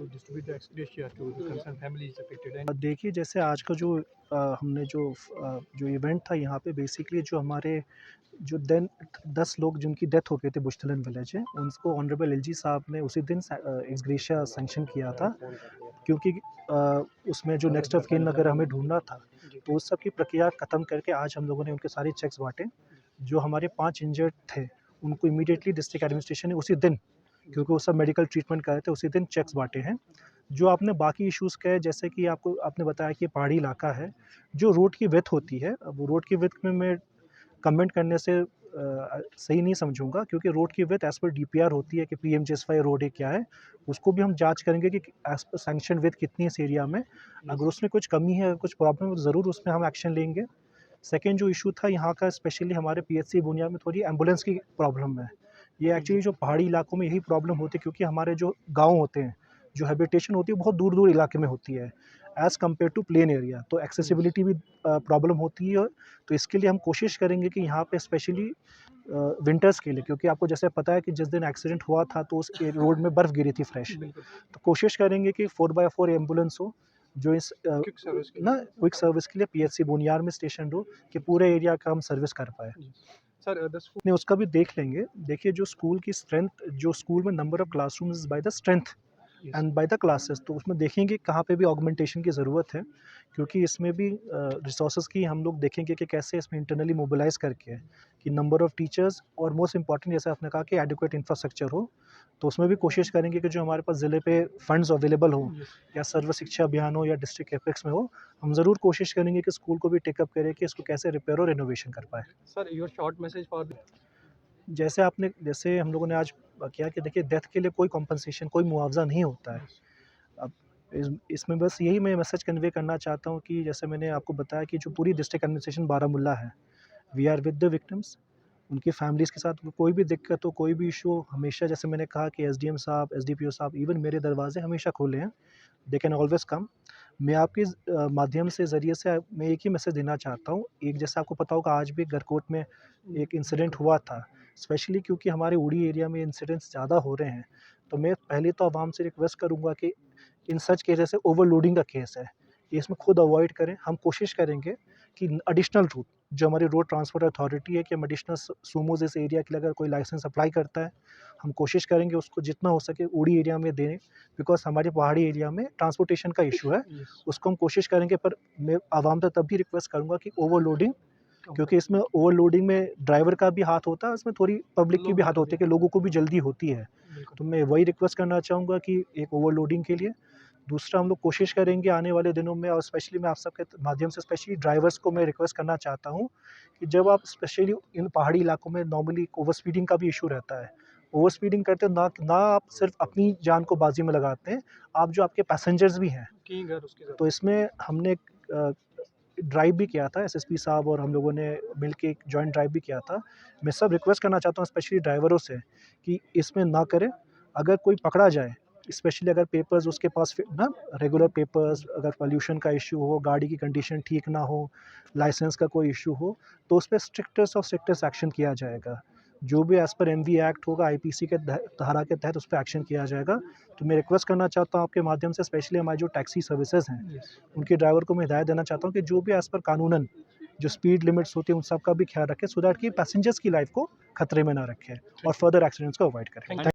to distribute the ex gratia to the concerned families affected. And देखिए जैसे आज का हमने जो इवेंट था यहाँ पे बेसिकली जो हमारे जो देन 10 लोग जिनकी डेथ हो गई थी बुश्तलन विलेज है, उनको ऑनरेबल एलजी साहब ने उसी दिन एक्स ग्रेशिया सैंक्शन किया था, क्योंकि उसमें जो नेक्स्ट ऑफ किन अगर हमें ढूँढना था, तो उस सब की प्रक्रिया ख़त्म करके आज हम लोगों ने उनके सारे चेक्स बाँटे। जो हमारे 5 इंजर्ड थे, उनको इमीडिएटली डिस्ट्रिक्ट एडमिनिस्ट्रेशन ने उसी दिन, क्योंकि वो सब मेडिकल ट्रीटमेंट कर रहे थे, उसी दिन चेक्स बाँटे हैं। जो आपने बाकी इश्यूज़ कहे, जैसे कि आपने बताया कि पहाड़ी इलाका है, जो रोड की विड्थ होती है, अब रोड की विड्थ में मैं कमेंट करने से सही नहीं समझूंगा, क्योंकि रोड की विड्थ एज पर डीपीआर होती है कि पीएमजीएसवाई रोड है क्या है, उसको भी हम जांच करेंगे कि एज पर सैंक्शन विड्थ कितनी है इस एरिया में। अगर उसमें कुछ कमी है, कुछ प्रॉब्लम है, तो ज़रूर उसमें हम एक्शन लेंगे। सेकेंड जो इशू था यहाँ का, स्पेशली हमारे पीएचसी बुनिया में थोड़ी एम्बुलेंस की प्रॉब्लम है। ये एक्चुअली जो पहाड़ी इलाकों में यही प्रॉब्लम होती है, क्योंकि हमारे जो गाँव होते हैं, जो हैबिटेशन होती है, बहुत दूर दूर इलाके में होती है as compare to plain area, तो एक्सेसिबिलिटी भी प्रॉब्लम होती है। तो इसके लिए हम कोशिश करेंगे कि यहाँ पे स्पेशली विंटर्स के लिए, क्योंकि आपको जैसे पता है कि जिस दिन एक्सीडेंट हुआ था तो उस रोड में बर्फ़ गिरी थी फ्रेश, तो कोशिश करेंगे कि 4x4 एम्बुलेंस हो, जो इस क्विक सर्विस के ना क्विक सर्विस के लिए पीएचसी बुनियार में स्टेशन हो, कि पूरे एरिया का हम सर्विस कर पाए। सर द स्कूल नहीं, उसका भी देख लेंगे। देखिए जो स्कूल की स्ट्रेंथ, जो स्कूल में number of classrooms by the strength and by the classes, तो उसमें देखेंगे कहाँ पे भी ऑगमेंटेशन की ज़रूरत है, क्योंकि इसमें भी रिसोर्सेज की हम लोग देखेंगे कि कैसे इसमें इंटरनली मोबिलाइज करके कि नंबर ऑफ टीचर्स, और मोस्ट इंपॉर्टेंट जैसे आपने कहा कि एडिक्वेट इंफ्रास्ट्रक्चर हो, तो उसमें भी कोशिश करेंगे कि जो हमारे पास ज़िले पे फंड्स अवेलेबल हो, या सर्व शिक्षा अभियान हो, या डिस्ट्रिक्ट एपेक्स में हो, हम ज़रूर कोशिश करेंगे कि स्कूल को भी टेकअप करें कि इसको कैसे रिपेयर और रिनोवेशन कर पाए। Sir your short message for जैसे हम लोगों ने आज किया कि देखिए डेथ के लिए कोई कॉम्पनसेशन, कोई मुआवज़ा नहीं होता है। अब इसमें बस यही मैं मैसेज कन्वे करना चाहता हूँ कि जैसे मैंने आपको बताया कि जो पूरी डिस्ट्रिक्ट एडमिनिस्ट्रेशन बारामूला है, we are with the victims, उनकी फैमिलीज़ के साथ कोई भी दिक्कत हो, कोई भी इशू हो, हमेशा जैसे मैंने कहा कि एसडीएम साहब, एसडीपीओ साहब, इवन मेरे दरवाजे हमेशा खुले हैं, दे कैन ऑलवेज़ कम। मैं आपके माध्यम से ज़रिए से मैं एक ही मैसेज देना चाहता हूँ। एक जैसे आपको पता होगा आज भी गरकोट में एक इंसिडेंट हुआ था, स्पेशली क्योंकि हमारे उड़ी एरिया में इंसिडेंट्स ज़्यादा हो रहे हैं। तो मैं पहले तो आवाम से रिक्वेस्ट करूँगा कि इन सच केस जैसे ओवरलोडिंग का केस है, ये इसमें खुद अवॉइड करें। हम कोशिश करेंगे कि एडिशनल रूट, जो हमारी रोड ट्रांसपोर्ट अथॉरिटी है, कि हम एडिशनल सूमोज़ इस एरिया के लिए अगर कोई लाइसेंस अप्लाई करता है, हम कोशिश करेंगे उसको जितना हो सके उड़ी एरिया में दें, बिकॉज़ हमारे पहाड़ी एरिया में ट्रांसपोर्टेशन का इशू है, उसको हम कोशिश करेंगे। पर मैं आवाम से तब भी रिक्वेस्ट करूँगा कि ओवरलोडिंग, क्योंकि इसमें ओवरलोडिंग में ड्राइवर का भी हाथ होता है, उसमें थोड़ी पब्लिक की भी हाथ होती है कि लोगों को भी जल्दी होती है। तो मैं वही रिक्वेस्ट करना चाहूँगा कि एक ओवरलोडिंग के लिए। दूसरा, हम लोग कोशिश करेंगे आने वाले दिनों में, और स्पेशली मैं आप सबके माध्यम से स्पेशली ड्राइवर्स को मैं रिक्वेस्ट करना चाहता हूँ कि जब आप स्पेशली इन पहाड़ी इलाकों में नॉर्मली ओवर स्पीडिंग का भी इशू रहता है। ओवर स्पीडिंग करते हो ना आप सिर्फ अपनी जान को बाजी में लगाते हैं, आप जो आपके पैसेंजर्स भी हैं। तो इसमें हमने ड्राइव भी किया था, एसएसपी साहब और हम लोगों ने मिलके एक जॉइंट ड्राइव भी किया था। मैं सब रिक्वेस्ट करना चाहता हूँ स्पेशली ड्राइवरों से कि इसमें ना करें। अगर कोई पकड़ा जाए, स्पेशली अगर पेपर्स उसके पास ना रेगुलर पेपर्स, अगर पॉल्यूशन का इश्यू हो, गाड़ी की कंडीशन ठीक ना हो, लाइसेंस का कोई इश्यू हो, तो उस पे स्ट्रिक्टेस्ट ऑफ स्ट्रिक्टेस्ट एक्शन किया जाएगा। जो भी एज़ पर एमवी एक्ट होगा, आईपीसी के धारा के तहत उस पे एक्शन किया जाएगा। तो मैं रिक्वेस्ट करना चाहता हूँ आपके माध्यम से, स्पेशली हमारी जो टैक्सी सर्विसेज़ हैं, उनके ड्राइवर को मैं हिदायत देना चाहता हूँ कि जो भी एज़ पर कानूनन जो स्पीड लिमिट्स होती हैं, उन सब का भी ख्याल रखें, सो दैट कि पैसेंजर्स की लाइफ को खतरे में ना रखें और फर्दर एक्सीडेंट्स को अवॉइड करें।